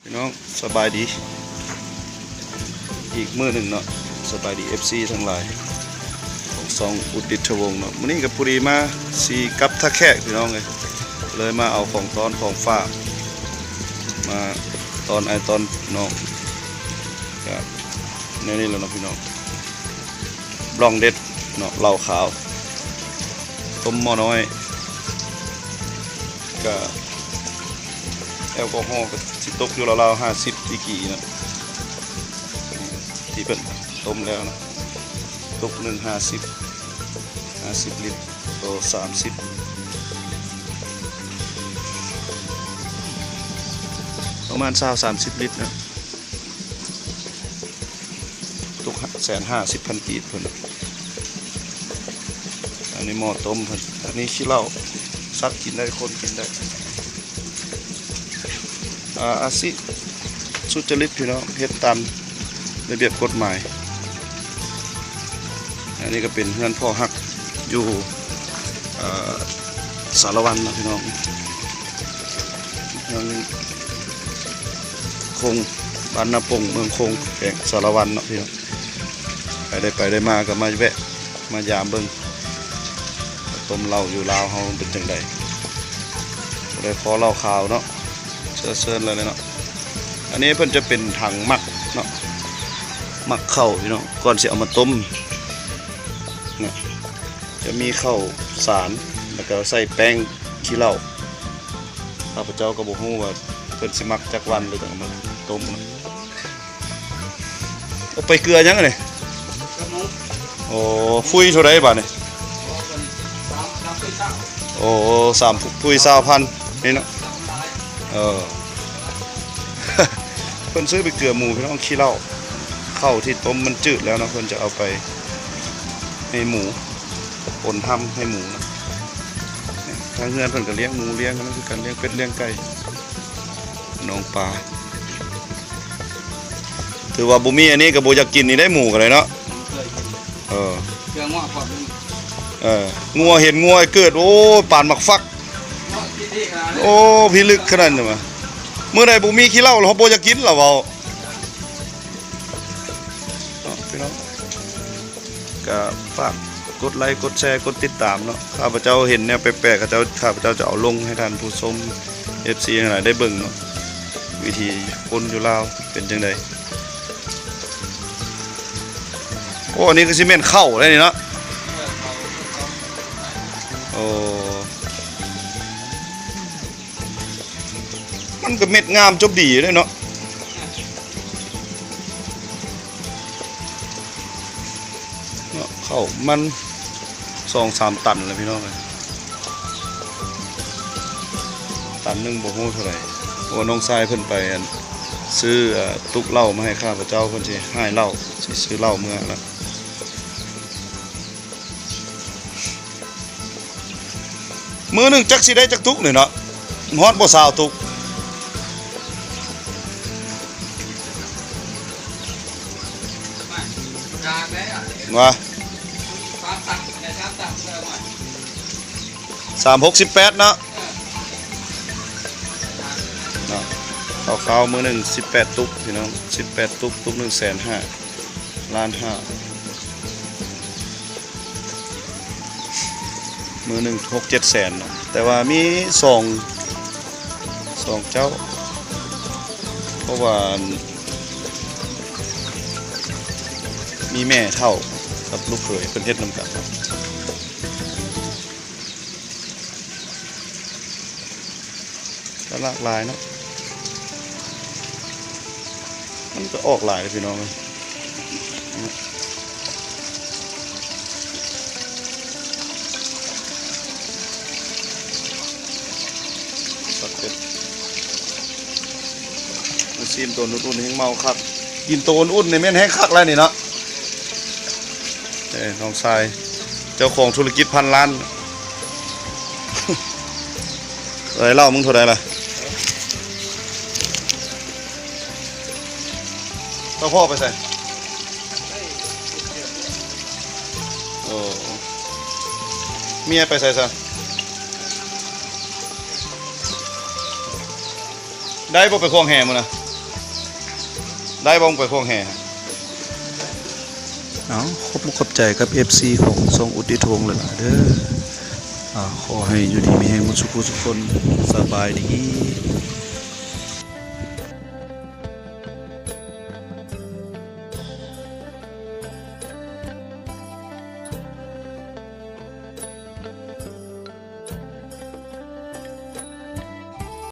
พี่น้องสบายดีอีกมื้อหนึ่งเนาะสบายดี FC ทั้งหลายของซองอุดิตวงศ์เนาะมื้อนี้กับปุรีมาสีกับท่าแขกพี่น้องเลยมาเอาของตอนของฝากมาตอนตอนน้องก็นี่แหละเนาะพี่น้องบลองเด็ดเนาะเหล้าขาวต้มหม้อน้อยก็แอลกอฮอล์ก็สิตกอยู่ราวๆ50 ดีกรีนะที่เป็นต้มแล้วนะตก1 50 ลิตรต่อ30ประมาณ30 ลิตรนะตก150,000 กีบเพิ่นอันนี้หม้อต้มเพิ่นอันนี้ขี้เหล้าสัตว์กินได้คนกินได้อาซิสุจริตพี่น้องเฮ็ดตามระเบียบกฎหมายอันนี้ก็เป็นเพื่อนพ่อฮักอยู่สารวันนะพี่น้องยังคงบ้านนาปงเมืองคงแขวงสารวันเนาะพี่น้องไปได้มาก็มาแวะมายามเบิ่งต้มเหล้าอยู่ลาวเฮาเป็นจังไดได้ขอเหล้าขาวเนาะเชิญเลยเนาะอันนี้เพิ่นจะเป็นถังหมักเนาะหมักข้าวพี่น้องก่อนสิเอามาต้มเนี่ยจะมีข้าวสารแล้วก็ใส่แป้งขี้เหล้าข้าพเจ้าก็บ่ฮู้ว่าเพิ่นสิหมักจักวันหรือจังมาต้มนะเอาไปเกลือยังไงโอ้ฟุยเท่าไรบาทนี่โอ้3 ฟุย 20,000นี่เนาะเพิ่นซื้อไปเกลือหมูพี่น้องขี้เหล้าข้าวที่ต้มมันจืดแล้วนะเพิ่นจะเอาไปให้หมูปนทำให้หมูนะทางเฮือนเพิ่นก็เลี้ยงหมูเลี้ยงกันคือการเลี้ยงเป็ดเลี้ยงไก่น้องปลาถือว่าบ่มีอันนี้ก็บ่อยากกินนี่ได้หมูกันเลยเนาะเกลืองัวพองัวเห็นงัวเกิดโอ้ปานหมักฟักโอ้พิลึกขนาดนั้นมาเมื่อใดบุมีขี้เหล้าเราบ่จะกินหรอเปล่าพี่น้องก็ฝากกดไลค์กดแชร์กดติดตามเนาะข้าพเจ้าเห็นแนวแปลกๆข้าพเจ้าจะเอาลงให้ท่านผู้ชม FC ทั้งหลายได้เบิ่งเนาะวิธีคนอยู่ลาวเป็นจังไดโอ้อันนี้ก็สิแม่นเข้าได้นี่เนาะโอ้มันก็เม็ดงามจบดีเลยเนาะเข้ามัน2-3 ตันเลยพี่น้องตันนึงบ่ฮู้เท่าไหร่ว่าน้องชายเพิ่นไปซื้อตุกเหล้ามาให้ข้าพเจ้าเพิ่นสิให้เหล้าสิซื้อเหล้าเมื่อแล้วมื้อนึงจักสิได้จักตุกนี่เนาะฮอดบ่20 ตุกว่า368เนาะข้าวมือหนึ่ง18 ตุกพี่น้อง18 ตุกตุก150,000 ล้าน 5มือหนึ่ง6-7 แสนเนาะแต่ว่ามี2 เจ้าเพราะว่ามีแม่เท่ากับลูกเขยเป็นเฮ็ดนำกันก็หลากหลายเนาะมันก็ออกหลายเลยพี่น้องสักเป็ดมาซีมตัวนุ่นๆแห้งเมาคักกินตัวอุ่นๆในแม่นแห้งคักแล้วนี่เนาะน้องชายเจ้าของธุรกิจพันล้านอะไรเล่ามึงเท่าไรล่ะเจ้าพ่อไปใส่โอ้เมียไปใส่ซะได้บ่ไปคลองแห่มึงนะ ไ ได้บ้องไปโค้งแห่ เอาขอบมุกขอบใจกับ FC ของทรงอุดิทงเลยล่ะเด้อขอให้อยู่ดีมีแรงหมดสุขทุกคนสบายดี